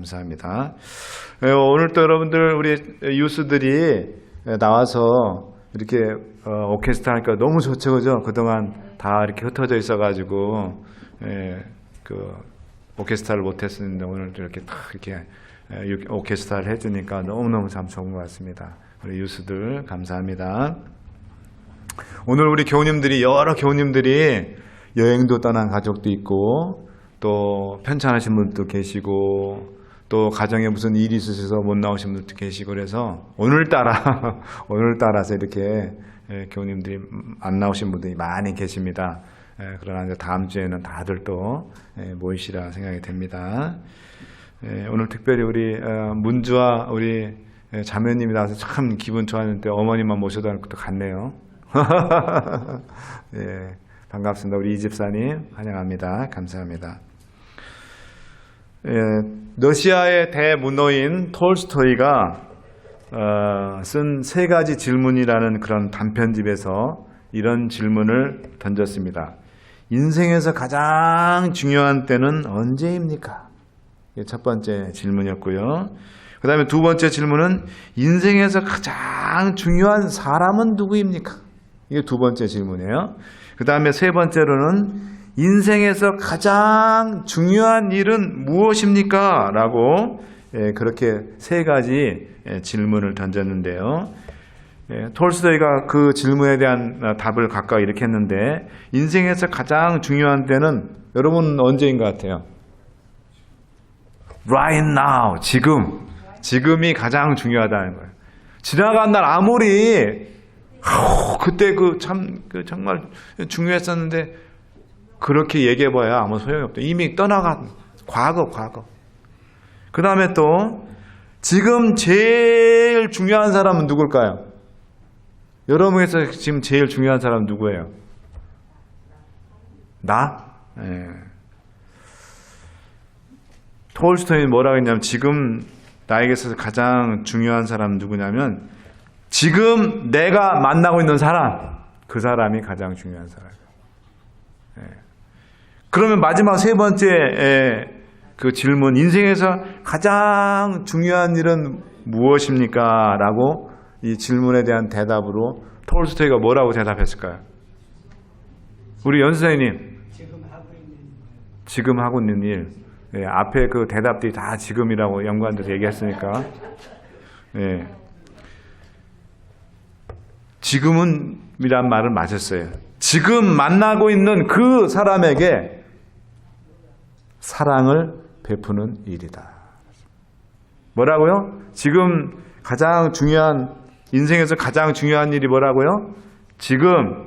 감사합니다. 오늘 또 여러분들 우리 유스들이 나와서 이렇게 오케스트라 하니까 너무 좋죠, 그죠? 그동안 다 이렇게 흩어져 있어가지고 그 오케스트라를 못했었는데 오늘 이렇게 딱 이렇게 오케스트라를 해주니까 너무너무 참 좋은 것 같습니다. 우리 유스들 감사합니다. 오늘 우리 교우님들이 여러 교우님들이 여행도 떠난 가족도 있고 또 편찮으신 분도 계시고 또 가정에 무슨 일이 있으셔서 못 나오신 분도 계시고 그래서 오늘따라서 이렇게 교우님들이 안 나오신 분들이 많이 계십니다. 그러나 이제 다음 주에는 다들 또 모이시라 생각이 됩니다. 오늘 특별히 우리 문주와 우리 자매님이 나와서 참 기분 좋았는데 어머님만 모셔다 놓고 또 갔네요. 예, 반갑습니다. 우리 이집사님 환영합니다. 감사합니다. 러시아의 대문호인 톨스토이가 쓴 세 가지 질문이라는 그런 단편집에서 이런 질문을 던졌습니다. 인생에서 가장 중요한 때는 언제입니까? 이게 첫 번째 질문이었고요. 그 다음에 두 번째 질문은 인생에서 가장 중요한 사람은 누구입니까? 이게 두 번째 질문이에요. 그 다음에 세 번째로는 인생에서 가장 중요한 일은 무엇입니까? 라고 그렇게 세 가지 질문을 던졌는데요. 톨스토이가 그 질문에 대한 답을 각각 이렇게 했는데 인생에서 가장 중요한 때는 여러분 언제인 것 같아요? Right now, 지금이 가장 중요하다는 거예요. 지나간 날 아무리 그때 정말 중요했었는데 그렇게 얘기해봐야 아무 소용이 없다. 이미 떠나간 과거. 그 다음에 또 지금 제일 중요한 사람은 누굴까요? 여러분에서 지금 제일 중요한 사람은 누구예요? 나? 톨스토이는 뭐라고 했냐면 지금 나에게서 가장 중요한 사람은 누구냐면 지금 내가 만나고 있는 사람, 그 사람이 가장 중요한 사람이에요. 그러면 마지막 세 번째 그 질문, 인생에서 가장 중요한 일은 무엇입니까? 라고 이 질문에 대한 대답으로 톨스토이가 뭐라고 대답했을까요? 우리 연수생님, 지금 하고 있는 일. 앞에 그 대답들이 다 지금이라고 연구원들이 얘기했으니까. 지금은이란 말을 맞았어요. 지금 만나고 있는 그 사람에게 사랑을 베푸는 일이다. 뭐라고요? 지금 가장 중요한, 인생에서 가장 중요한 일이 뭐라고요? 지금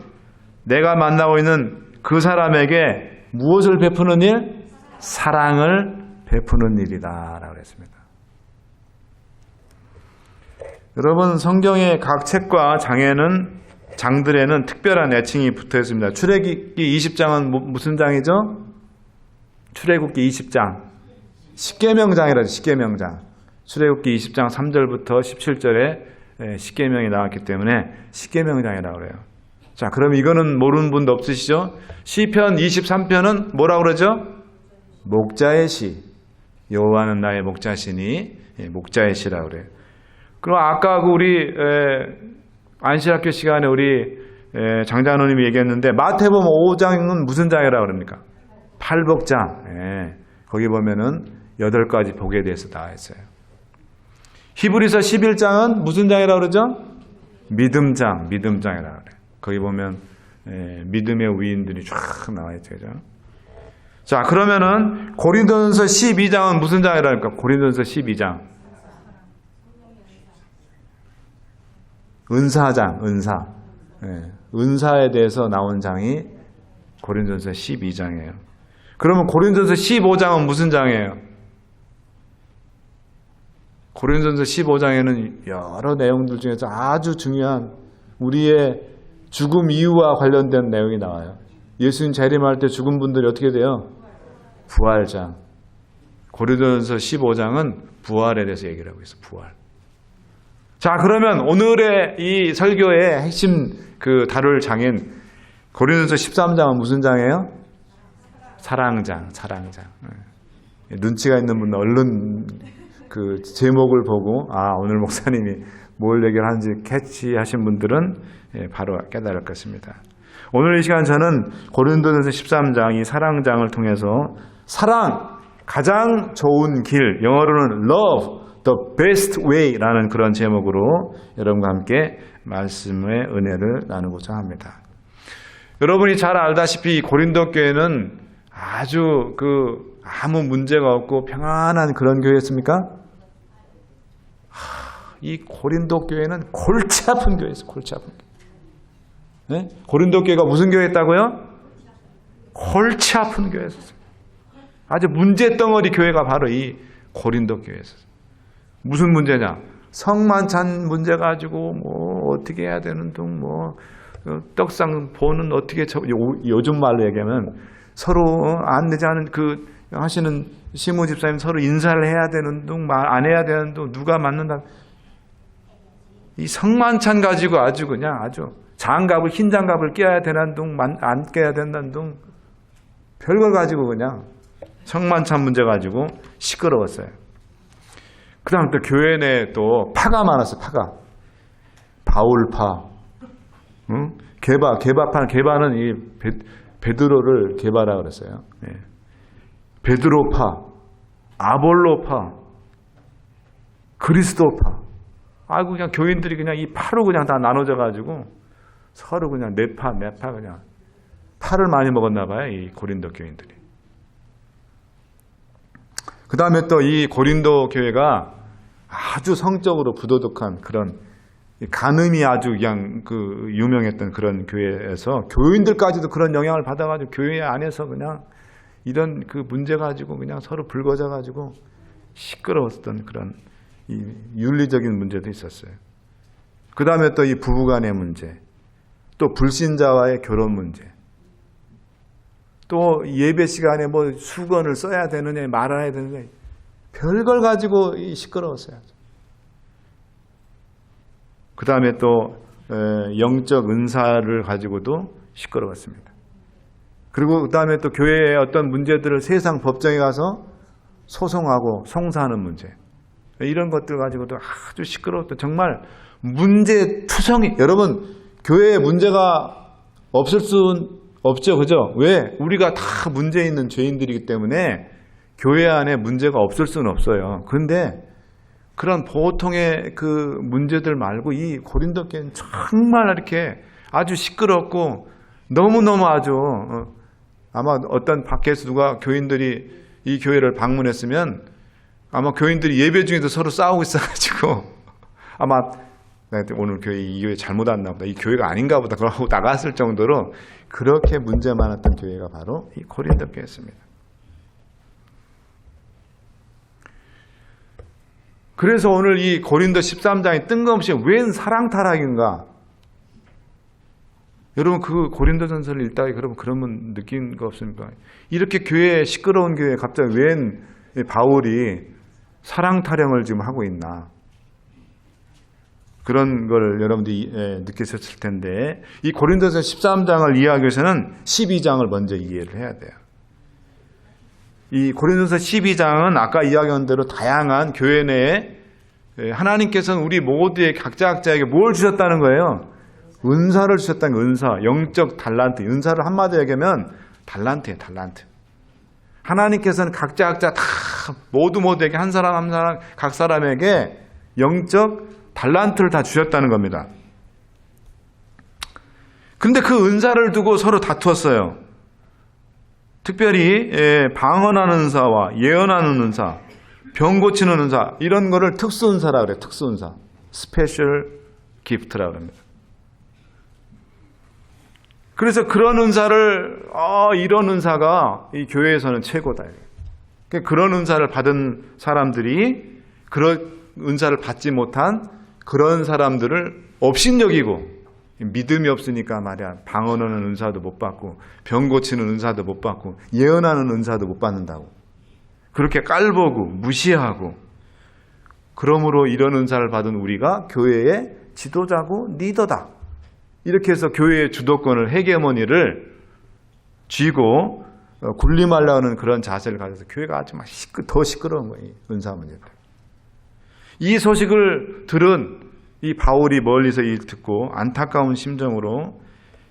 내가 만나고 있는 그 사람에게 무엇을 베푸는 일? 사랑을 베푸는 일이다 라고 했습니다. 여러분, 성경의 각 책과 장들에는 특별한 애칭이 붙어 있습니다. 출애굽기 20장은 무슨 장이죠? 출애굽기 20장 십계명장이라죠. 십계명장. 출애굽기 20장 3절부터 17절에 십계명이 나왔기 때문에 십계명장이라고 그래요. 자, 그럼 이거는 모르는 분도 없으시죠? 시편 23편은 뭐라고 그러죠? 목자의 시. 여호와는 나의 목자시니 목자의 시라고 그래요. 그럼 아까 우리 안식학교 시간에 우리 장장로님이 얘기했는데 마태복음 5장은 무슨 장이라고 그럽니까? 팔복장. 거기 보면은 8가지 복에 대해서 나와 있어요. 히브리서 11장은 무슨 장이라고 그러죠? 믿음장이라고 그래요. 거기 보면 믿음의 위인들이 쫙 나와 있죠. 자, 그러면은 고린도전서 12장은 무슨 장이라고 할까? 고린도전서 12장. 은사장, 은사. 은사에 대해서 나온 장이 고린도전서 12장이에요. 그러면 고린도전서 15장은 무슨 장이에요? 고린도전서 15장에는 여러 내용들 중에서 아주 중요한 우리의 죽음 이후와 관련된 내용이 나와요. 예수님 재림할 때 죽은 분들이 어떻게 돼요? 부활장. 고린도전서 15장은 부활에 대해서 얘기를 하고 있어요. 부활. 자, 그러면 오늘의 이 설교의 핵심 다룰 장인 고린도전서 13장은 무슨 장이에요? 사랑장. 눈치가 있는 분은 얼른 그 제목을 보고 오늘 목사님이 뭘 얘기를 하는지 캐치하신 분들은 바로 깨달을 것입니다. 오늘 이 시간 저는 고린도전서 13장 이 사랑장을 통해서 사랑, 가장 좋은 길, 영어로는 love, the best way라는 그런 제목으로 여러분과 함께 말씀의 은혜를 나누고자 합니다. 여러분이 잘 알다시피 고린도 교회는 아주 아무 문제가 없고 평안한 그런 교회였습니까? 이 고린도 교회는 골치 아픈 교회였어요. 골치 아픈 교회. 네? 고린도 교회가 무슨 교회였다고요? 골치 아픈 교회였어요. 아주 문제덩어리 교회가 바로 이 고린도 교회였어요. 무슨 문제냐? 성만찬 문제 가지고 어떻게 해야 되는 등 떡상 보는 어떻게 요즘 말로 얘기하면 서로 안 되지 않은 하시는 시모 집사님 서로 인사를 해야 되는 등 말 안 해야 되는 등 누가 맞는다. 이 성만찬 가지고 아주 장갑을 흰 장갑을 껴야 되는 등 안 껴야 된다는 등 별걸 가지고 그냥 성만찬 문제 가지고 시끄러웠어요. 그다음 또 교회 내에 또 파가 많았어요. 파가 바울파, 게바는 이 베드로를 게바라 그랬어요. 베드로파, 아볼로파, 그리스도파. 그냥 교인들이 그냥 이 파로 그냥 다 나눠져 가지고 서로 그냥 내 파 그냥 파를 많이 먹었나 봐요. 이 고린도 교인들이. 그 다음에 또 이 고린도 교회가 아주 성적으로 부도덕한 그런 간음이 아주 그냥 유명했던 그런 교회에서 교인들까지도 그런 영향을 받아가지고 교회 안에서 그냥 이런 문제 가지고 그냥 서로 불거져 가지고 시끄러웠던 그런 이 윤리적인 문제도 있었어요. 그 다음에 또 이 부부간의 문제, 또 불신자와의 결혼 문제, 또 예배 시간에 수건을 써야 되느냐 말아야 되느냐 별걸 가지고 시끄러웠어요. 그 다음에 또 영적 은사를 가지고도 시끄러웠습니다. 그리고 그 다음에 또 교회의 어떤 문제들을 세상 법정에 가서 소송하고 송사하는 문제, 이런 것들 가지고도 아주 시끄러웠던 정말 문제투성이. 여러분 교회에 문제가 없을 수는 없죠. 그죠? 왜? 우리가 다 문제 있는 죄인들이기 때문에 교회 안에 문제가 없을 수는 없어요. 그런데 그런 보통의 문제들 말고 이 고린도 교회는 정말 이렇게 아주 시끄럽고 너무너무 아주 아마 어떤 밖에서 누가 교인들이 이 교회를 방문했으면 아마 교인들이 예배 중에도 서로 싸우고 있어가지고 아마 오늘 이 교회 잘못 왔나 보다, 이 교회가 아닌가 보다 그러고 나갔을 정도로 그렇게 문제 많았던 교회가 바로 이 고린도 교회였습니다. 그래서 오늘 이 고린도 13장이 뜬금없이 웬 사랑 타락인가? 여러분 고린도전서를 읽다가 그러면 느낀 거 없습니까? 이렇게 교회 시끄러운 교회에 갑자기 웬 바울이 사랑 타령을 지금 하고 있나? 그런 걸 여러분들이 느끼셨을 텐데 이 고린도전서 13장을 이해하기 위해서는 12장을 먼저 이해를 해야 돼요. 이 고린도전서 12장은 아까 이야기한 대로 다양한 교회 내에 하나님께서는 우리 모두의 각자에게 뭘 주셨다는 거예요? 은사를 주셨다는 거예요. 은사, 영적 달란트. 은사를 한마디로 얘기하면 달란트예요. 달란트. 하나님께서는 각자 다 모두에게 한 사람 각 사람에게 영적 달란트를 다 주셨다는 겁니다. 근데 그 은사를 두고 서로 다투었어요. 특별히 방언하는 은사와 예언하는 은사, 병 고치는 은사, 이런 거를 특수 은사라 그래요. 특수 은사. 스페셜 기프트라 그럽니다. 그래서 그런 은사를 이런 은사가 이 교회에서는 최고다. 그런 은사를 받은 사람들이 그런 은사를 받지 못한 그런 사람들을 업신여기고 믿음이 없으니까 말이야 방언하는 은사도 못 받고 병 고치는 은사도 못 받고 예언하는 은사도 못 받는다고 그렇게 깔보고 무시하고, 그러므로 이런 은사를 받은 우리가 교회의 지도자고 리더다, 이렇게 해서 교회의 주도권을 헤게모니를 쥐고 군림하려는 그런 자세를 가져서 교회가 아주 막 더 시끄러운 거예요. 은사 문제. 이 소식을 들은 이 바울이 멀리서 듣고 안타까운 심정으로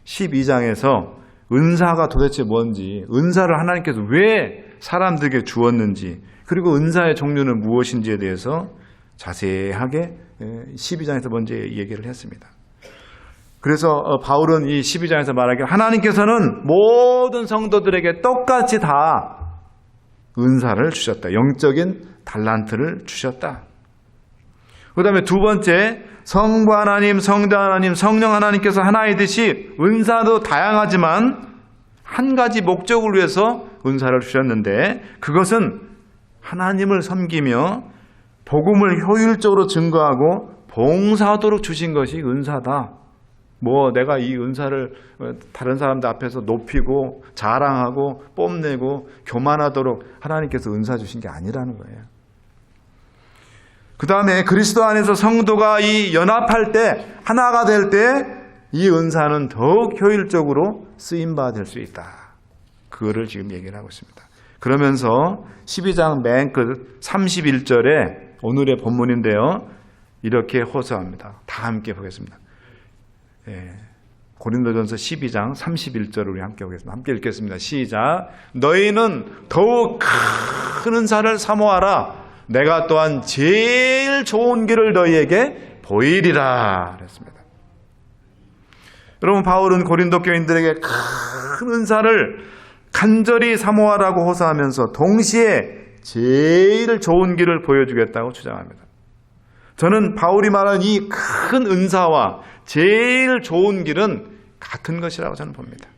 12장에서 은사가 도대체 뭔지, 은사를 하나님께서 왜 사람들에게 주었는지, 그리고 은사의 종류는 무엇인지에 대해서 자세하게 12장에서 먼저 얘기를 했습니다. 그래서 바울은 이 12장에서 말하기를 하나님께서는 모든 성도들에게 똑같이 다 은사를 주셨다. 영적인 달란트를 주셨다. 그 다음에 두 번째, 성부 하나님, 성자 하나님, 성령 하나님께서 하나이듯이 은사도 다양하지만 한 가지 목적을 위해서 은사를 주셨는데 그것은 하나님을 섬기며 복음을 효율적으로 증거하고 봉사하도록 주신 것이 은사다. 내가 이 은사를 다른 사람들 앞에서 높이고 자랑하고 뽐내고 교만하도록 하나님께서 은사 주신 게 아니라는 거예요. 그 다음에 그리스도 안에서 성도가 이 연합할 때, 하나가 될 때 이 은사는 더욱 효율적으로 쓰임받을 수 있다. 그거를 지금 얘기를 하고 있습니다. 그러면서 12장 맨 끝 31절에 오늘의 본문인데요. 이렇게 호소합니다. 다 함께 보겠습니다. 고린도전서 12장 31절을 우리 함께 보겠습니다. 함께 읽겠습니다. 시작. 너희는 더욱 큰 은사를 사모하라. 내가 또한 제일 좋은 길을 너희에게 보이리라 그랬습니다. 여러분, 바울은 고린도 교인들에게 큰 은사를 간절히 사모하라고 호소하면서 동시에 제일 좋은 길을 보여주겠다고 주장합니다. 저는 바울이 말한 이 큰 은사와 제일 좋은 길은 같은 것이라고 저는 봅니다.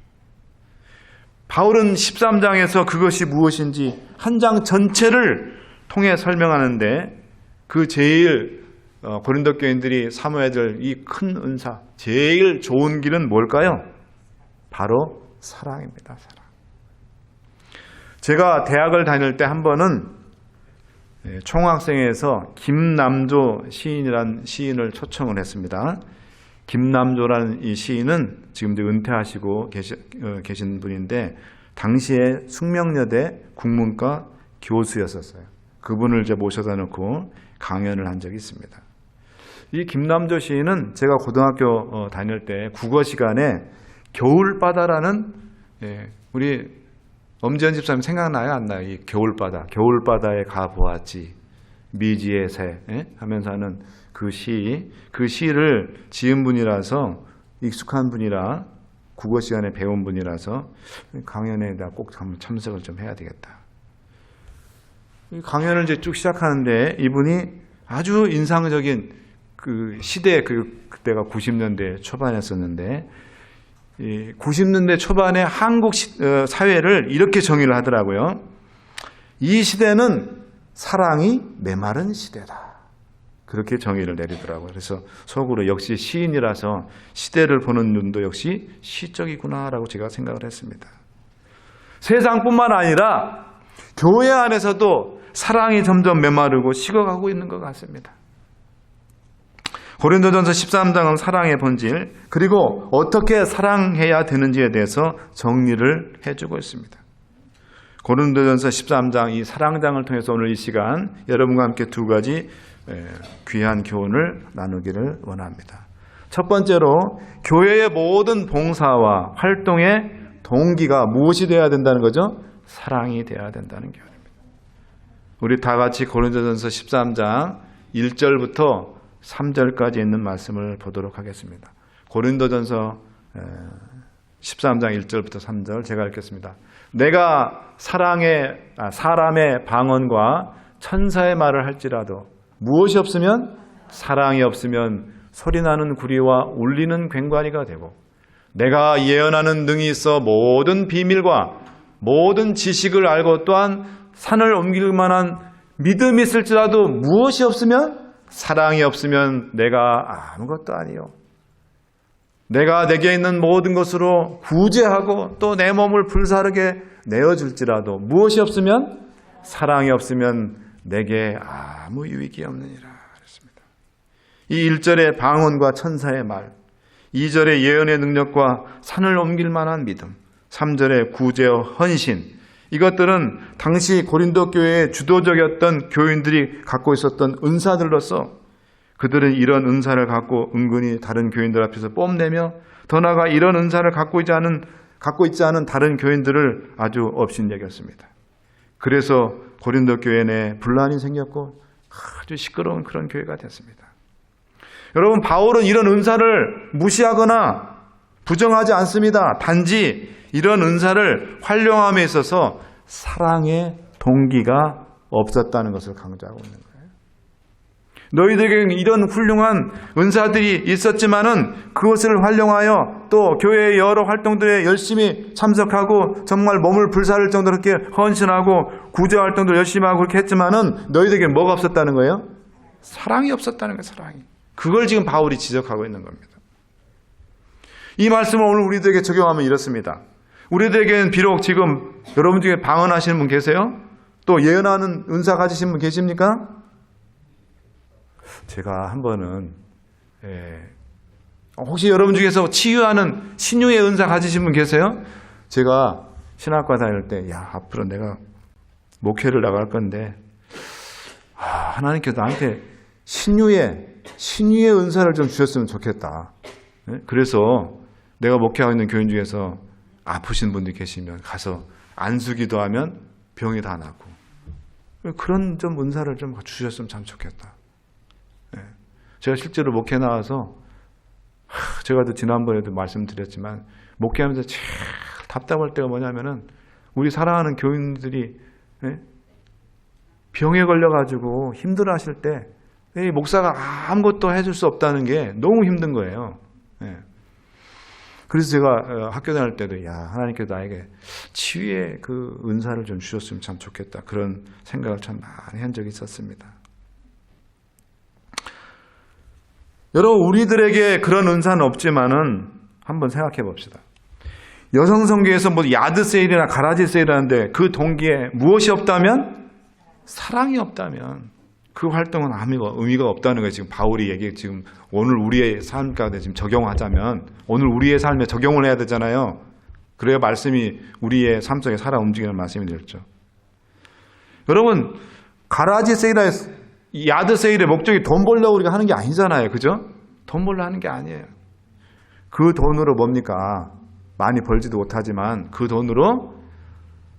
바울은 13장에서 그것이 무엇인지 한 장 전체를 통해 설명하는데 그 제일 고린도 교인들이 사모해야 될 이 큰 은사, 제일 좋은 길은 뭘까요? 바로 사랑입니다. 사랑. 제가 대학을 다닐 때 한 번은 총학생회에서 김남조 시인이라는 시인을 초청을 했습니다. 김남조라는 이 시인은 지금 이제 은퇴하시고 계신 분인데 당시에 숙명여대 국문과 교수였었어요. 그분을 이제 모셔다 놓고 강연을 한 적이 있습니다. 이 김남조 시인은 제가 고등학교 다닐 때 국어 시간에 겨울바다라는 우리 엄지연 집사님 생각나요? 안 나요? 이 겨울바다. 겨울바다에 가보았지. 미지의 새 하면서 하는 그 시를 지은 분이라서 익숙한 분이라 국어 시간에 배운 분이라서 강연에 꼭 한번 참석을 좀 해야 되겠다. 강연을 이제 쭉 시작하는데 이분이 아주 인상적인 그 시대, 그때가 90년대 초반이었었는데 90년대 초반에 한국 사회를 이렇게 정의를 하더라고요. 이 시대는 사랑이 메마른 시대다. 그렇게 정의를 내리더라고요. 그래서 속으로 역시 시인이라서 시대를 보는 눈도 역시 시적이구나라고 제가 생각을 했습니다. 세상뿐만 아니라 교회 안에서도 사랑이 점점 메마르고 식어가고 있는 것 같습니다. 고린도전서 13장은 사랑의 본질, 그리고 어떻게 사랑해야 되는지에 대해서 정리를 해주고 있습니다. 고린도전서 13장 이 사랑장을 통해서 오늘 이 시간 여러분과 함께 두 가지 귀한 교훈을 나누기를 원합니다. 첫 번째로 교회의 모든 봉사와 활동의 동기가 무엇이 되어야 된다는 거죠? 사랑이 되어야 된다는 교훈입니다. 우리 다 같이 고린도전서 13장 1절부터 3절까지 있는 말씀을 보도록 하겠습니다. 고린도전서 13장 1절부터 3절 제가 읽겠습니다. 내가 사람의 방언과 천사의 말을 할지라도 무엇이 없으면 사랑이 없으면 소리나는 구리와 울리는 괭과리가 되고 내가 예언하는 능이 있어 모든 비밀과 모든 지식을 알고 또한 산을 옮길 만한 믿음이 있을지라도 무엇이 없으면 사랑이 없으면 내가 아무것도 아니요. 내가 내게 있는 모든 것으로 구제하고 또 내 몸을 불사르게 내어줄지라도 무엇이 없으면 사랑이 없으면 내게 아무 유익이 없느니라 그랬습니다. 이 1절의 방언과 천사의 말, 2절의 예언의 능력과 산을 옮길 만한 믿음, 3절의 구제와 헌신, 이것들은 당시 고린도 교회의 주도적이었던 교인들이 갖고 있었던 은사들로서 그들은 이런 은사를 갖고 은근히 다른 교인들 앞에서 뽐내며 더 나아가 이런 은사를 갖고 있지 않은 다른 교인들을 아주 업신여겼습니다. 그래서 고린도 교회 내 분란이 생겼고 아주 시끄러운 그런 교회가 됐습니다. 여러분, 바울은 이런 은사를 무시하거나 부정하지 않습니다. 단지 이런 은사를 활용함에 있어서 사랑의 동기가 없었다는 것을 강조하고 있는 거예요. 너희들에게 이런 훌륭한 은사들이 있었지만은 그것을 활용하여 또 교회의 여러 활동들에 열심히 참석하고 정말 몸을 불사를 정도로 이렇게 헌신하고 구제 활동도 열심히 하고 그렇게 했지만은 너희들에게 뭐가 없었다는 거예요? 사랑이 없었다는 거예요. 사랑이. 그걸 지금 바울이 지적하고 있는 겁니다. 이 말씀을 오늘 우리들에게 적용하면 이렇습니다. 우리들에게는 비록 지금 여러분 중에 방언하시는 분 계세요? 또 예언하는 은사 가지신 분 계십니까? 제가 한 번은 혹시 여러분 중에서 치유하는 신유의 은사 가지신 분 계세요? 제가 신학과 다닐 때 앞으로 내가 목회를 나갈 건데 하나님께서 나한테 신유의 은사를 좀 주셨으면 좋겠다. 그래서 내가 목회하고 있는 교인 중에서 아프신 분들이 계시면 가서 안수기도 하면 병이 다 나고 그런 좀 은사를 좀 주셨으면 참 좋겠다. 제가 실제로 목회 나와서 제가 지난번에도 말씀드렸지만 목회하면서 제일 답답할 때가 뭐냐면은 우리 사랑하는 교인들이 병에 걸려가지고 힘들어하실 때 이 목사가 아무것도 해줄 수 없다는 게 너무 힘든 거예요. 그래서 제가 학교 다닐 때도 하나님께서 나에게 치유의 그 은사를 좀 주셨으면 참 좋겠다. 그런 생각을 참 많이 한 적이 있었습니다. 여러분, 우리들에게 그런 은사는 없지만은 한번 생각해 봅시다. 여성 성경에서 뭐 야드 세일이나 가라지 세일하는데 그 동기에 무엇이 없다면? 사랑이 없다면 그 활동은 아무 의미가 없다는 거예요. 지금 바울이 지금 오늘 우리의 삶 가운데 지금 적용하자면 오늘 우리의 삶에 적용을 해야 되잖아요. 그래야 말씀이 우리의 삶 속에 살아 움직이는 말씀이 되죠. 여러분, 가라지 세일, 야드 세일의 목적이 돈 벌려고 우리가 하는 게 아니잖아요. 그죠? 돈 벌려 하는 게 아니에요. 그 돈으로 뭡니까? 많이 벌지도 못하지만 그 돈으로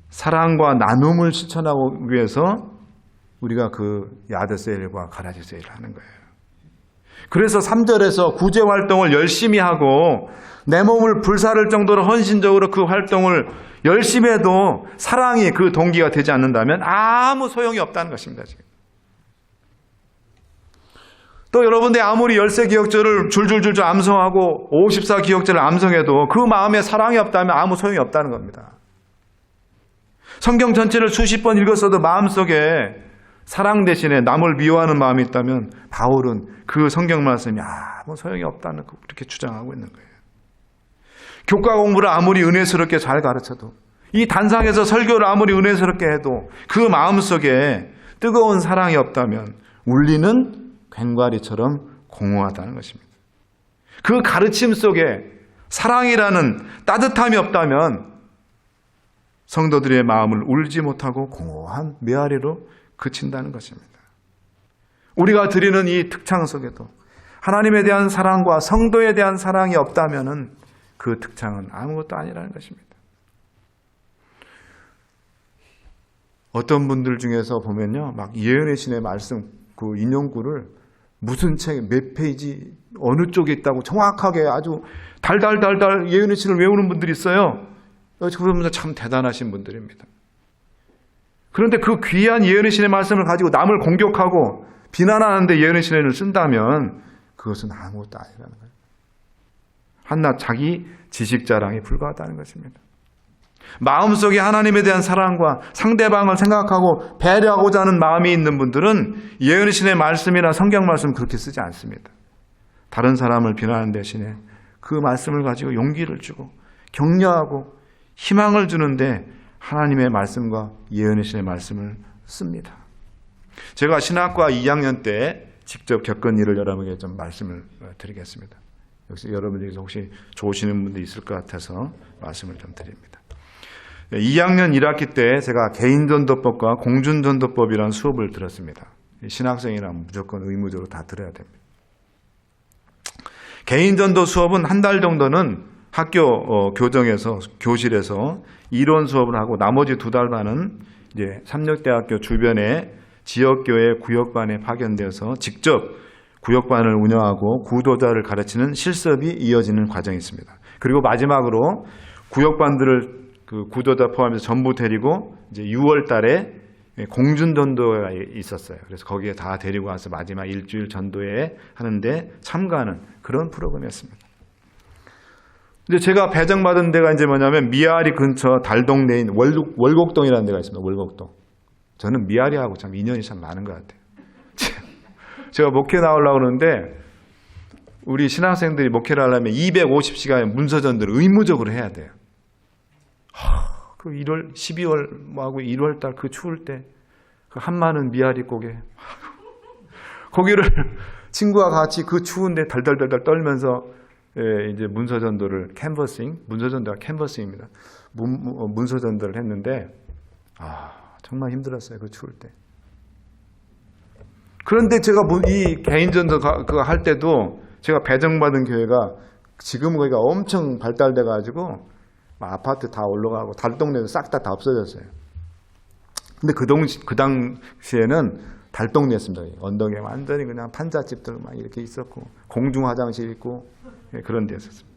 사랑과 나눔을 실천하기 위해서 우리가 그 야드 세일과 가라지 세일을 하는 거예요. 그래서 3절에서 구제 활동을 열심히 하고 내 몸을 불사를 정도로 헌신적으로 그 활동을 열심히 해도 사랑이 그 동기가 되지 않는다면 아무 소용이 없다는 것입니다. 지금. 또 여러분들이 아무리 13기억절을 줄줄줄줄 암송하고 54기억절을 암송해도 그 마음에 사랑이 없다면 아무 소용이 없다는 겁니다. 성경 전체를 수십 번 읽었어도 마음속에 사랑 대신에 남을 미워하는 마음이 있다면 바울은 그 성경 말씀이 아무 소용이 없다는 그렇게 주장하고 있는 거예요. 교과 공부를 아무리 은혜스럽게 잘 가르쳐도 이 단상에서 설교를 아무리 은혜스럽게 해도 그 마음속에 뜨거운 사랑이 없다면 울리는 괭과리처럼 공허하다는 것입니다. 그 가르침 속에 사랑이라는 따뜻함이 없다면 성도들의 마음을 울지 못하고 공허한 메아리로 그친다는 것입니다. 우리가 드리는 이 특창 속에도 하나님에 대한 사랑과 성도에 대한 사랑이 없다면 그 특창은 아무것도 아니라는 것입니다. 어떤 분들 중에서 보면요, 막 예언의 신의 말씀 그 인용구를 무슨 책 몇 페이지 어느 쪽에 있다고 정확하게 아주 달달달달 예언의 신을 외우는 분들이 있어요. 그분들 참 대단하신 분들입니다. 그런데 그 귀한 예언의 신의 말씀을 가지고 남을 공격하고 비난하는데 예언의 신을 쓴다면 그것은 아무것도 아니라는 거예요. 한낱 자기 지식 자랑에 불과하다는 것입니다. 마음속에 하나님에 대한 사랑과 상대방을 생각하고 배려하고자 하는 마음이 있는 분들은 예언의 신의 말씀이나 성경 말씀 그렇게 쓰지 않습니다. 다른 사람을 비난하는 대신에 그 말씀을 가지고 용기를 주고 격려하고 희망을 주는데 하나님의 말씀과 예언의 신의 말씀을 씁니다. 제가 신학과 2학년 때 직접 겪은 일을 여러분에게 좀 말씀을 드리겠습니다. 역시 여러분 중에서 혹시 좋으시는 분도 있을 것 같아서 말씀을 좀 드립니다. 2학년 1학기 때 제가 개인전도법과 공준전도법이라는 수업을 들었습니다. 신학생이라면 무조건 의무적으로 다 들어야 됩니다. 개인전도 수업은 한 달 정도는 학교 교정에서 교실에서 이론 수업을 하고 나머지 2달 반은 이제 삼력대학교 주변에 지역교회 구역반에 파견되어서 직접 구역반을 운영하고 구도자를 가르치는 실습이 이어지는 과정이 있습니다. 그리고 마지막으로 구역반들을 그 구도자 포함해서 전부 데리고 이제 6월 달에 공준전도가 있었어요. 그래서 거기에 다 데리고 와서 마지막 일주일 전도회 하는데 참가하는 그런 프로그램이었습니다. 근데 제가 배정받은 데가 이제 뭐냐면 미아리 근처 달동네인 월곡동이라는 데가 있습니다. 월곡동. 저는 미아리하고 참 인연이 참 많은 것 같아요. 제가 목회 나오려고 그러는데 우리 신학생들이 목회를 하려면 250시간의 문서전도를 의무적으로 해야 돼요. 그 1월, 12월 뭐하고 1월 달 그 추울 때 그 한마는 미아리 고개 거기를 친구와 같이 그 추운데 달달달달 떨면서 이제 문서전도를 캔버싱, 문서전도가 캔버싱입니다. 문서전도를 했는데 정말 힘들었어요. 그 추울 때. 그런데 제가 이 개인전도 그거 할 때도 제가 배정받은 교회가 지금은 거기가 엄청 발달돼 가지고 아파트 다 올라가고 달동네도 싹 다 없어졌어요. 근데 그 당시에는 달동네였습니다. 언덕에 완전히 그냥 판잣집들 막 이렇게 있었고 공중 화장실 있고 그런 데였었습니다.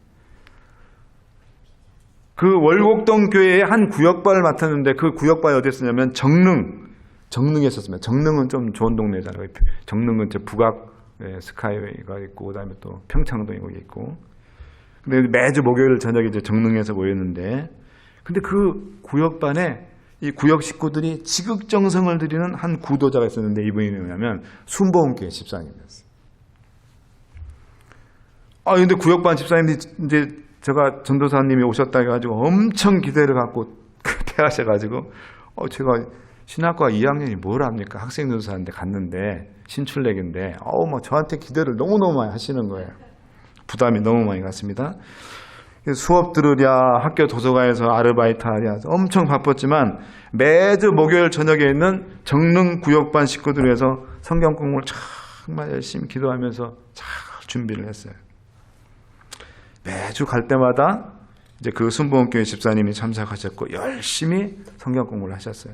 그 월곡동 교회의 한 구역반을 맡았는데 그 구역반이 어디였었냐면 정릉에 있었습니다. 정릉은 좀 좋은 동네잖아요. 정릉 근처 북악 스카이웨이가 있고 그다음에 또 평창동이 거기 있고. 근데 매주 목요일 저녁에 이제 정릉에서 모였는데, 근데 그 구역반에 이 구역 식구들이 지극정성을 들이는 한 구도자가 있었는데 이분이 뭐냐면 순복음교회 집사님이었어요. 근데 구역반 집사님이 이제 제가 전도사님이 오셨다 해가지고 엄청 기대를 갖고 대하셔가지고 제가 신학과 2학년이 뭘 합니까? 학생 전도사인데 갔는데 신출내기인데 뭐 저한테 기대를 너무너무 많이 하시는 거예요. 부담이 너무 많이 갔습니다. 수업 들으랴 학교 도서관에서 아르바이트 하랴 엄청 바빴지만 매주 목요일 저녁에 있는 정릉 구역반 식구들 위해서 성경 공부를 정말 열심히 기도하면서 잘 준비를 했어요. 매주 갈 때마다 이제 그 순복음교회 집사님이 참석하셨고 열심히 성경 공부를 하셨어요.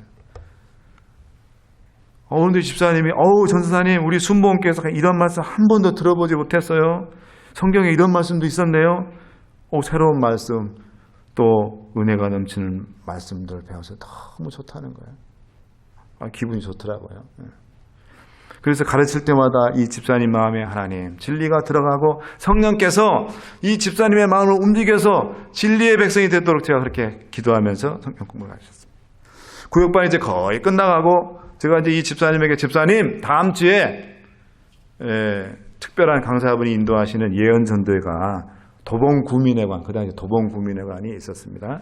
근데 집사님이 전사님 우리 순복음교회에서 이런 말씀 한 번도 들어보지 못했어요. 성경에 이런 말씀도 있었네요. 새로운 말씀 또 은혜가 넘치는 말씀들 배워서 너무 좋다는 거예요. 기분이 좋더라고요. 그래서 가르칠 때마다 이 집사님 마음에 하나님 진리가 들어가고 성령께서 이 집사님의 마음을 움직여서 진리의 백성이 되도록 제가 그렇게 기도하면서 성경 공부를 하셨습니다. 구역반이 이제 거의 끝나가고 제가 이제 이 집사님에게 집사님 다음 주에 특별한 강사분이 인도하시는 예언전도회가 도봉구민회관, 그 당시 도봉구민회관이 있었습니다.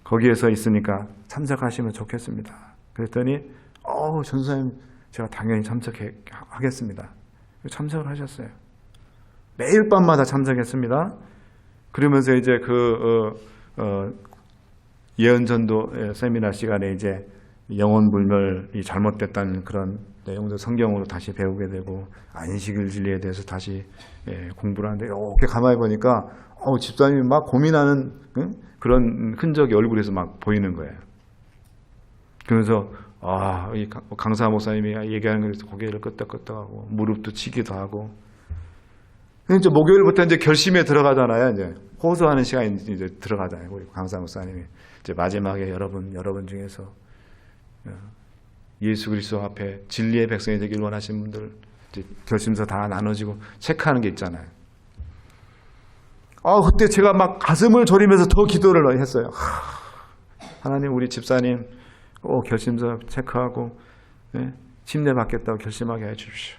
거기에서 있으니까 참석하시면 좋겠습니다. 그랬더니 전사님 제가 당연히 참석하겠습니다. 참석을 하셨어요. 매일 밤마다 참석했습니다. 그러면서 이제 예언전도 세미나 시간에 이제 영혼불멸이 잘못됐다는 그런 내용도 성경으로 다시 배우게 되고 안식일 진리에 대해서 다시 공부를 하는데 이렇게 가만히 보니까 집사님이 막 고민하는 그런 흔적이 얼굴에서 막 보이는 거예요. 그래서 이 강사 목사님이 얘기하는 거에서 고개를 끄덕끄덕하고 무릎도 치기도 하고 이제 목요일부터 이제 결심에 들어가잖아요. 이제 호소하는 시간이 이제 들어가잖아요. 우리 강사 목사님이 이제 마지막에 여러분 중에서 예수 그리스도 앞에 진리의 백성이 되길 원하시는 분들 이제 결심서 다 나눠지고 체크하는 게 있잖아요. 그때 제가 막 가슴을 졸이면서 더 기도를 했어요. 하나님 우리 집사님 결심서 체크하고 침례 받겠다고 결심하게 해주십시오.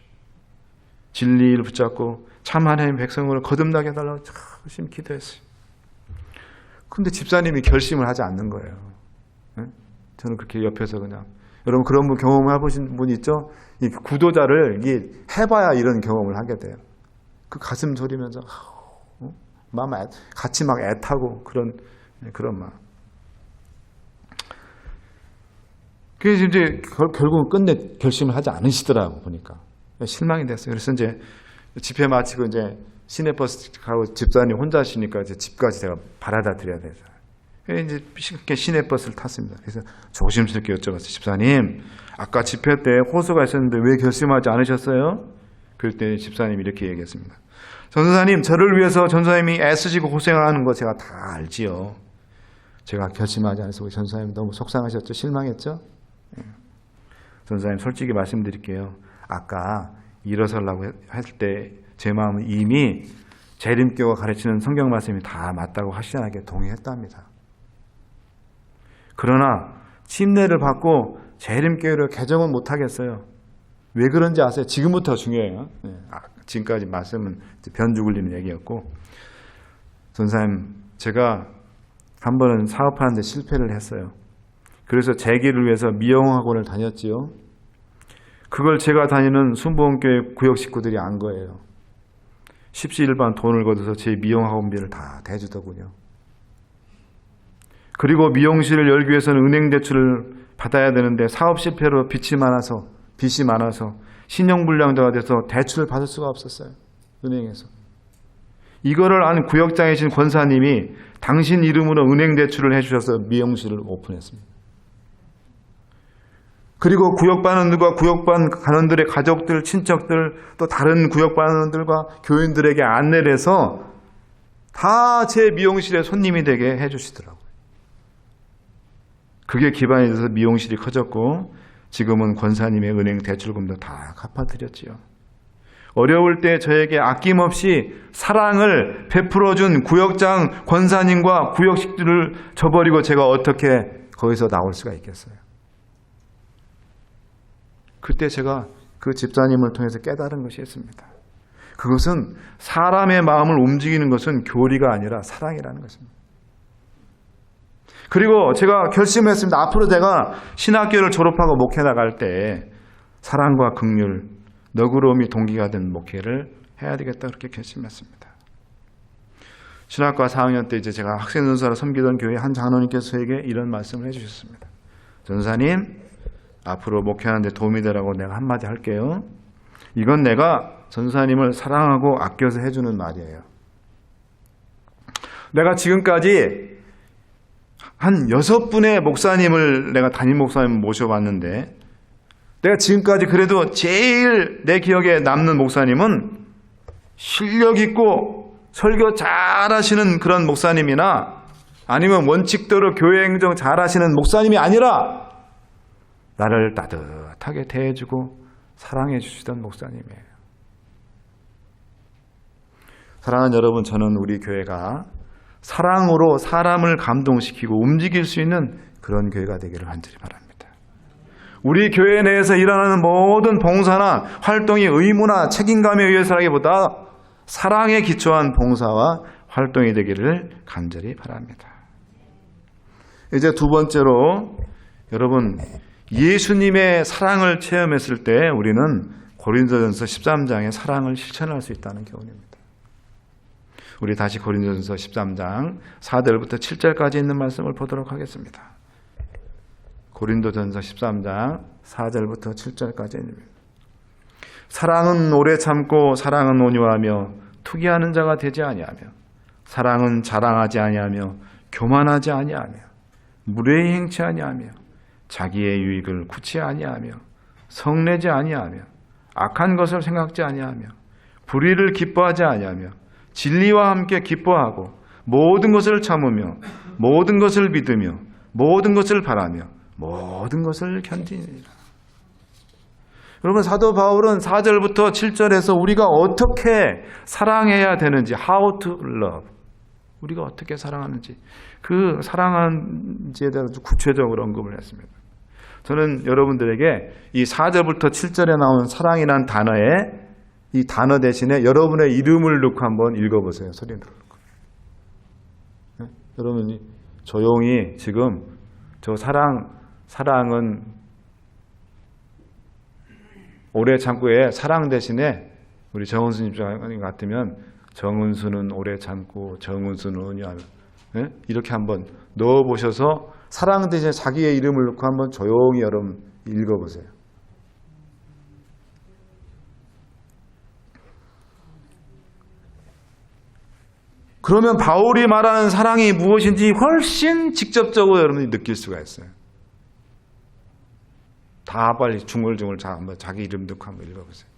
진리를 붙잡고 참 하나님의 백성으로 거듭나게 해달라고 열심히 기도했어요. 근데 집사님이 결심을 하지 않는 거예요. 저는 그렇게 옆에서 그냥 여러분 그런 분 경험을 해보신 분 있죠? 이 구도자를 해봐야 이런 경험을 하게 돼요. 그 가슴 졸이면서 같이 막 애타고 그런 마음. 그래서 이제 결국은 끝내 결심을 하지 않으시더라고 보니까 실망이 됐어요. 그래서 이제 집회 마치고 이제 시내버스 가고 집사님 혼자시니까 이제 집까지 제가 바라다 드려야 되죠. 이제 쉽게 시내버스를 탔습니다. 그래서 조심스럽게 여쭤봤어요. 집사님, 아까 집회 때 호소가 있었는데 왜 결심하지 않으셨어요? 그럴 때 집사님이 이렇게 얘기했습니다. 전도사님, 저를 위해서 전도사님이 애쓰시고 고생하는 거 제가 다 알지요. 제가 결심하지 않아서 우리 전도사님 너무 속상하셨죠? 실망했죠? 전도사님 솔직히 말씀드릴게요. 아까 일어서려고 할 때 제 마음은 이미 재림교가 가르치는 성경 말씀이 다 맞다고 확실하게 동의했답니다. 그러나 침례를 받고 재림교회를 개정은 못하겠어요. 왜 그런지 아세요? 지금부터 중요해요. 지금까지 말씀은 변죽 울리는 얘기였고, 전사님, 제가 한 번은 사업하는데 실패를 했어요. 그래서 재기를 위해서 미용학원을 다녔지요. 그걸 제가 다니는 순복음교회 구역 식구들이 안 거예요. 십시일반 돈을 걷어서 제 미용학원비를 다 대주더군요. 그리고 미용실을 열기 위해서는 은행 대출을 받아야 되는데 사업 실패로 빚이 많아서 신용불량자가 돼서 대출을 받을 수가 없었어요. 은행에서. 이거를 안 구역장이신 권사님이 당신 이름으로 은행 대출을 해주셔서 미용실을 오픈했습니다. 그리고 구역반원들과 구역반 간원들의 가족들, 친척들, 또 다른 구역반원들과 교인들에게 안내를 해서 다 제 미용실에 손님이 되게 해주시더라고요. 그게 기반이 돼서 미용실이 커졌고 지금은 권사님의 은행 대출금도 다 갚아드렸지요. 어려울 때 저에게 아낌없이 사랑을 베풀어준 구역장 권사님과 구역식들을 저버리고 제가 어떻게 거기서 나올 수가 있겠어요. 그때 제가 그 집사님을 통해서 깨달은 것이 있습니다. 그것은 사람의 마음을 움직이는 것은 교리가 아니라 사랑이라는 것입니다. 그리고 제가 결심했습니다. 앞으로 내가 신학교를 졸업하고 목회 나갈 때 사랑과 긍휼, 너그러움이 동기가 된 목회를 해야 되겠다 그렇게 결심했습니다. 신학과 4학년 때 이제 제가 학생 전사로 섬기던 교회 한 장로님께서 저에게 이런 말씀을 해주셨습니다. 전사님, 앞으로 목회하는 데 도움이 되라고 내가 한마디 할게요. 이건 내가 전사님을 사랑하고 아껴서 해주는 말이에요. 내가 지금까지 한 6분의 목사님을 내가 담임 목사님 모셔봤는데 내가 지금까지 그래도 제일 내 기억에 남는 목사님은 실력 있고 설교 잘하시는 그런 목사님이나 아니면 원칙대로 교회 행정 잘하시는 목사님이 아니라 나를 따뜻하게 대해주고 사랑해 주시던 목사님이에요. 사랑하는 여러분, 저는 우리 교회가 사랑으로 사람을 감동시키고 움직일 수 있는 그런 교회가 되기를 간절히 바랍니다. 우리 교회 내에서 일어나는 모든 봉사나 활동이 의무나 책임감에 의해서라기보다 사랑에 기초한 봉사와 활동이 되기를 간절히 바랍니다. 이제 두 번째로 여러분, 예수님의 사랑을 체험했을 때 우리는 고린도전서 13장의 사랑을 실천할 수 있다는 교훈입니다. 우리 다시 고린도전서 13장 4절부터 7절까지 있는 말씀을 보도록 하겠습니다. 고린도전서 13장 4절부터 7절까지 있는 말씀. 사랑은 오래 참고 사랑은 온유하며 투기하는 자가 되지 아니하며 사랑은 자랑하지 아니하며 교만하지 아니하며 무례히 행치 아니하며 자기의 유익을 구치 아니하며 성내지 아니하며 악한 것을 생각지 아니하며 불의를 기뻐하지 아니하며 진리와 함께 기뻐하고 모든 것을 참으며 모든 것을 믿으며 모든 것을 바라며 모든 것을 견디니라. 여러분, 사도 바울은 4절부터 7절에서 우리가 어떻게 사랑해야 되는지, how to love, 우리가 어떻게 사랑하는지, 그 사랑하는지에 대해서 구체적으로 언급을 했습니다. 저는 여러분들에게 이 4절부터 7절에 나오는 사랑이라는 단어에 이 단어 대신에 여러분의 이름을 넣고 한번 읽어보세요. 소리를 넣고. 네? 여러분이 조용히 지금 저 사랑은 오래 참고에 사랑 대신에 우리 정은수님 같으면 정은수는 오래 참고 정은수는 온유하며, 네? 이렇게 한번 넣어보셔서 사랑 대신에 자기의 이름을 넣고 한번 조용히 여러분 읽어보세요. 그러면 바울이 말하는 사랑이 무엇인지 훨씬 직접적으로 여러분이 느낄 수가 있어요. 다 빨리 중얼중얼 한번 자기 이름 넣고 한번 읽어보세요.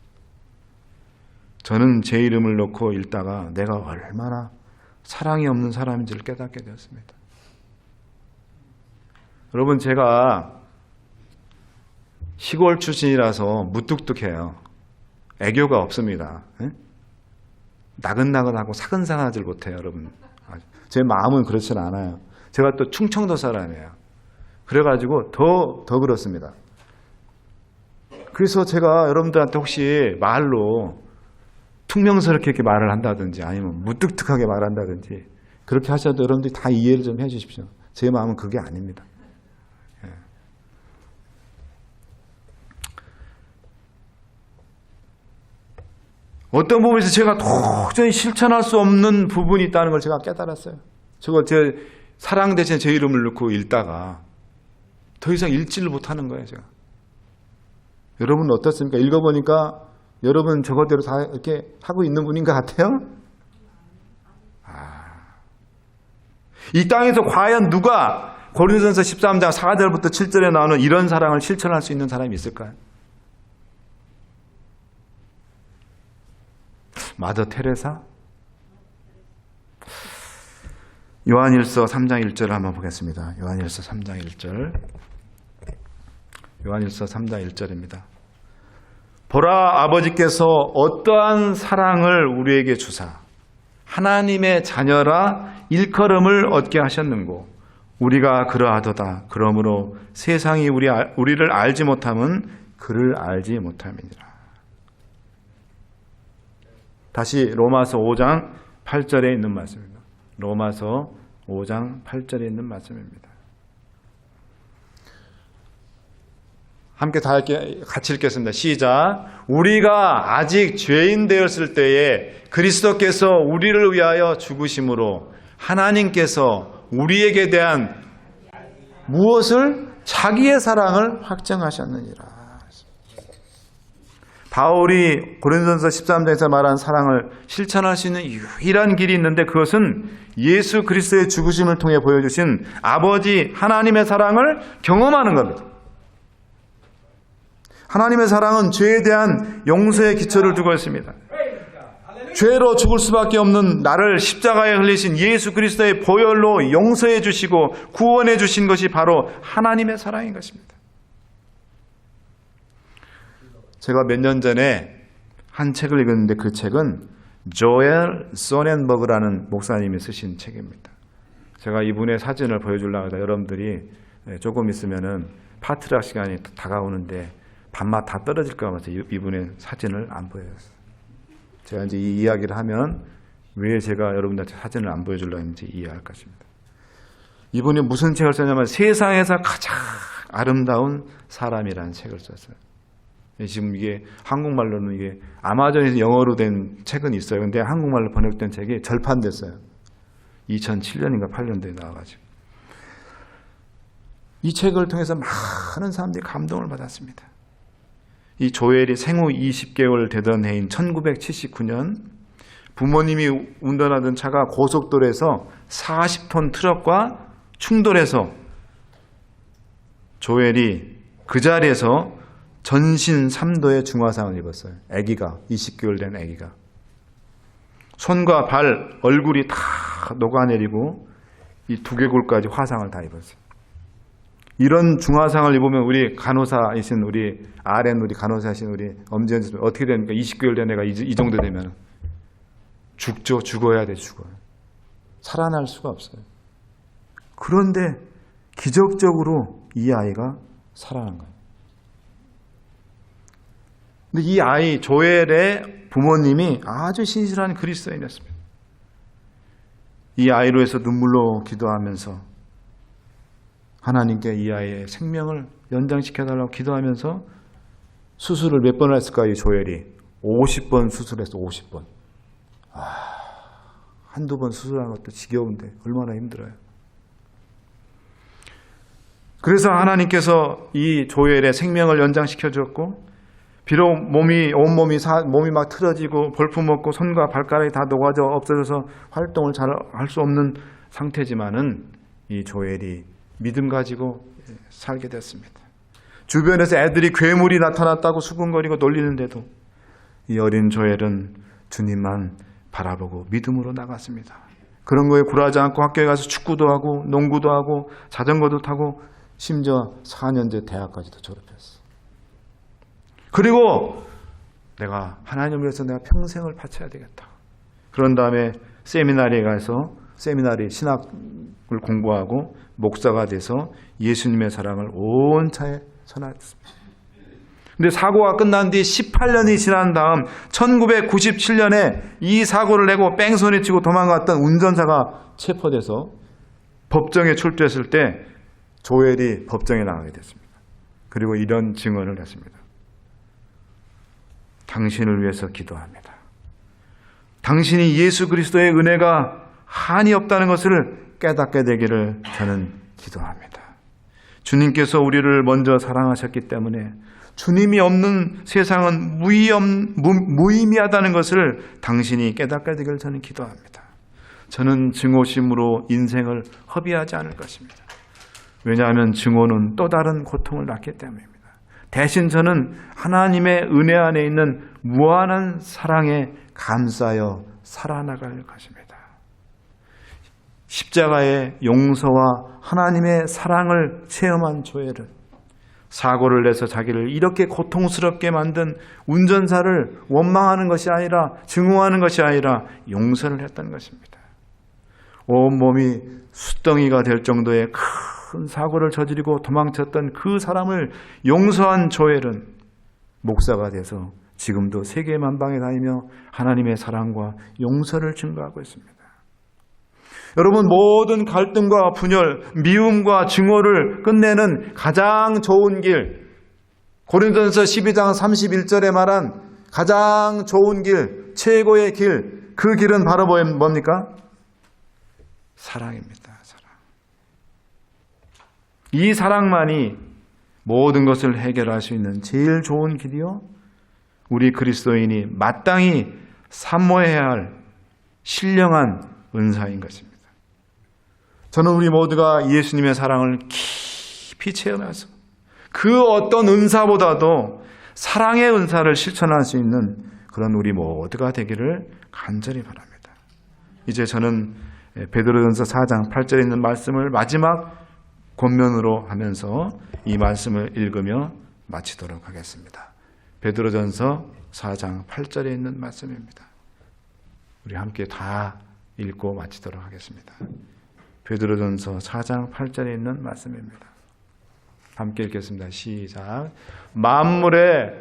저는 제 이름을 넣고 읽다가 내가 얼마나 사랑이 없는 사람인지를 깨닫게 되었습니다. 여러분, 제가 시골 출신이라서 무뚝뚝해요. 애교가 없습니다. 나긋나긋하고 사근사근하지 못해요, 여러분. 제 마음은 그렇진 않아요. 제가 또 충청도 사람이에요. 그래가지고 더 그렇습니다. 그래서 제가 여러분들한테 혹시 말로 퉁명스럽게 이렇게 말을 한다든지 아니면 무뚝뚝하게 말한다든지 그렇게 하셔도 여러분들이 다 이해를 좀 해주십시오. 제 마음은 그게 아닙니다. 예. 어떤 부분에서 제가 도저히 실천할 수 없는 부분이 있다는 걸 제가 깨달았어요. 저거 제 사랑 대신에 제 이름을 넣고 읽다가 더 이상 읽지를 못하는 거예요, 제가. 여러분은 어떻습니까? 읽어보니까 여러분 저거대로 다 이렇게 하고 있는 분인 것 같아요? 이 땅에서 과연 누가 고린도전서 13장 4절부터 7절에 나오는 이런 사랑을 실천할 수 있는 사람이 있을까요? 마더 테레사? 요한일서 3장 1절을 한번 보겠습니다. 요한일서 3장 1절. 요한일서 3장 1절입니다. 보라, 아버지께서 어떠한 사랑을 우리에게 주사 하나님의 자녀라 일컬음을 얻게 하셨는고 우리가 그러하도다. 그러므로 세상이 우리를 알지 못함은 그를 알지 못함이니라. 다시 로마서 5장 8절에 있는 말씀입니다. 로마서 5장 8절에 있는 말씀입니다. 함께 다 같이 읽겠습니다. 시작. 우리가 아직 죄인 되었을 때에 그리스도께서 우리를 위하여 죽으심으로 하나님께서 우리에게 대한 무엇을? 자기의 사랑을 확증하셨느니라. 바울이 고린도전서 13장에서 말한 사랑을 실천할 수 있는 유일한 길이 있는데 그것은 예수 그리스도의 죽으심을 통해 보여주신 아버지 하나님의 사랑을 경험하는 겁니다. 하나님의 사랑은 죄에 대한 용서의 기초를 두고 있습니다. 죄로 죽을 수밖에 없는 나를 십자가에 흘리신 예수 그리스도의 보혈로 용서해 주시고 구원해 주신 것이 바로 하나님의 사랑인 것입니다. 제가 몇 년 전에 한 책을 읽었는데 그 책은 조엘 소넨버그라는 목사님이 쓰신 책입니다. 제가 이분의 사진을 보여주려고 하다 여러분들이 조금 있으면은 파트락 시간이 다가오는데 밥맛 다 떨어질까 봐서 이분의 사진을 안 보여줬어요. 제가 이제 이 이야기를 하면 왜 제가 여러분들한테 사진을 안 보여주려고 했는지 이해할 것입니다. 이분이 무슨 책을 썼냐면 세상에서 가장 아름다운 사람이라는 책을 썼어요. 지금 이게 한국말로는 이게 아마존에서 영어로 된 책은 있어요. 근데 한국말로 번역된 책이 절판됐어요. 2007년인가 8년도에 나와가지고. 이 책을 통해서 많은 사람들이 감동을 받았습니다. 이 조엘이 생후 20개월 되던 해인 1979년 부모님이 운전하던 차가 고속도로에서 40톤 트럭과 충돌해서 조엘이 그 자리에서 전신 3도의 중화상을 입었어요. 아기가 20개월 된 아기가 손과 발, 얼굴이 다 녹아내리고 이 두개골까지 화상을 다 입었어요. 이런 중화상을 입으면 우리 간호사이신 우리 RN 우리 간호사이신 우리 엄지연 씨 어떻게 됩니까? 20개월 된 애가 이 정도 되면 죽죠. 죽어야 돼. 죽어요. 살아날 수가 없어요. 그런데 기적적으로 이 아이가 살아난 거예요. 근데 이 아이 조엘의 부모님이 아주 신실한 그리스도인이었습니다. 이 아이로 해서 눈물로 기도하면서 하나님께 이 아이의 생명을 연장시켜달라고 기도하면서 수술을 몇 번 했을까요? 조엘이 50번 수술했어. 50번. 한두 번 수술하는 것도 지겨운데 얼마나 힘들어요. 그래서 하나님께서 이 조엘의 생명을 연장시켜 주었고, 비록 온몸이 막 틀어지고 볼품없고 손과 발가락이 다 녹아져 없어져서 활동을 잘 할 수 없는 상태지만은 이 조엘이 믿음 가지고 살게 됐습니다. 주변에서 애들이 괴물이 나타났다고 수군거리고 놀리는데도 이 어린 조엘은 주님만 바라보고 믿음으로 나갔습니다. 그런 거에 굴하지 않고 학교에 가서 축구도 하고 농구도 하고 자전거도 타고 심지어 4년제 대학까지도 졸업했어. 그리고 내가 하나님을 위해서 내가 평생을 바쳐야 되겠다. 그런 다음에 세미나리에 가서 세미나리 신학을 공부하고 목사가 돼서 예수님의 사랑을 온 차에 전했습니다. 근데 사고가 끝난 뒤 18년이 지난 다음 1997년에 이 사고를 내고 뺑소니치고 도망갔던 운전사가 체포돼서 법정에 출두했을 때 조엘이 법정에 나가게 됐습니다. 그리고 이런 증언을 했습니다. 당신을 위해서 기도합니다. 당신이 예수 그리스도의 은혜가 한이 없다는 것을 깨닫게 되기를 저는 기도합니다. 주님께서 우리를 먼저 사랑하셨기 때문에 주님이 없는 세상은 무의미하다는 것을 당신이 깨닫게 되기를 저는 기도합니다. 저는 증오심으로 인생을 허비하지 않을 것입니다. 왜냐하면 증오는 또 다른 고통을 낳기 때문입니다. 대신 저는 하나님의 은혜 안에 있는 무한한 사랑에 감싸여 살아나갈 것입니다. 십자가의 용서와 하나님의 사랑을 체험한 조엘은 사고를 내서 자기를 이렇게 고통스럽게 만든 운전사를 원망하는 것이 아니라 증오하는 것이 아니라 용서를 했던 것입니다. 온몸이 숫덩이가 될 정도의 큰 사고를 저지르고 도망쳤던 그 사람을 용서한 조엘은 목사가 돼서 지금도 세계 만방에 다니며 하나님의 사랑과 용서를 증거하고 있습니다. 여러분, 모든 갈등과 분열, 미움과 증오를 끝내는 가장 좋은 길, 고린도전서 12장 31절에 말한 가장 좋은 길, 최고의 길, 그 길은 바로 뭡니까? 사랑입니다. 사랑. 이 사랑만이 모든 것을 해결할 수 있는 제일 좋은 길이요, 우리 그리스도인이 마땅히 사모해야 할 신령한 은사인 것입니다. 저는 우리 모두가 예수님의 사랑을 깊이 체험해서 그 어떤 은사보다도 사랑의 은사를 실천할 수 있는 그런 우리 모두가 되기를 간절히 바랍니다. 이제 저는 베드로전서 4장 8절에 있는 말씀을 마지막 권면으로 하면서 이 말씀을 읽으며 마치도록 하겠습니다. 베드로전서 4장 8절에 있는 말씀입니다. 우리 함께 다 읽고 마치도록 하겠습니다. 베드로전서 4장 8절에 있는 말씀입니다. 함께 읽겠습니다. 시작. 4장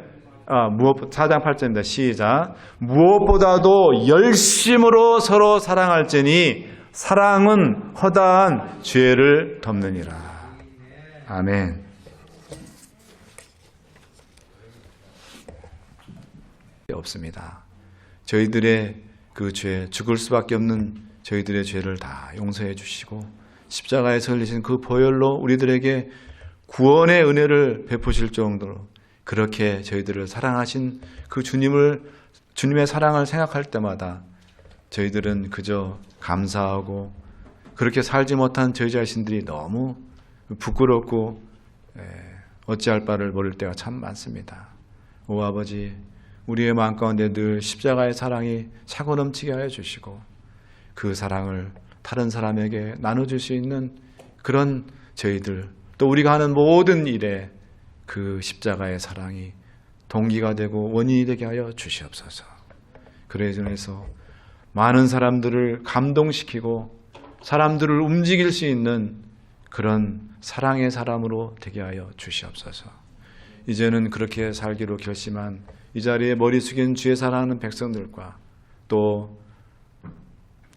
8절입니다. 시작. 무엇보다도 열심으로 서로 사랑할지니 사랑은 허다한 죄를 덮느니라. 아멘. 없습니다. 저희들의 그 죄, 죽을 수밖에 없는 저희들의 죄를 다 용서해 주시고 십자가에 설리신 그 보혈로 우리들에게 구원의 은혜를 베푸실 정도로 그렇게 저희들을 사랑하신 그 주님의 사랑을 생각할 때마다 저희들은 그저 감사하고, 그렇게 살지 못한 저희 자신들이 너무 부끄럽고 어찌할 바를 모를 때가 참 많습니다. 오 아버지, 우리의 마음 가운데 늘 십자가의 사랑이 차고 넘치게 하여 주시고 그 사랑을 다른 사람에게 나눠줄 수 있는 그런 저희들, 또 우리가 하는 모든 일에 그 십자가의 사랑이 동기가 되고 원인이 되게 하여 주시옵소서. 그래서 많은 사람들을 감동시키고 사람들을 움직일 수 있는 그런 사랑의 사람으로 되게 하여 주시옵소서. 이제는 그렇게 살기로 결심한 이 자리에 머리 숙인 주의 사랑하는 백성들과 또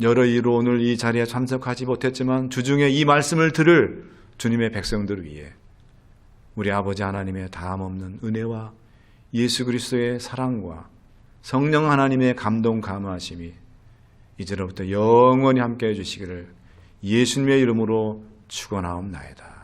여러 이유로 오늘 이 자리에 참석하지 못했지만 주중에 이 말씀을 들을 주님의 백성들을 위해 우리 아버지 하나님의 다함없는 은혜와 예수 그리스도의 사랑과 성령 하나님의 감동 감화하심이 이제로부터 영원히 함께해 주시기를 예수님의 이름으로 축원하옵나이다.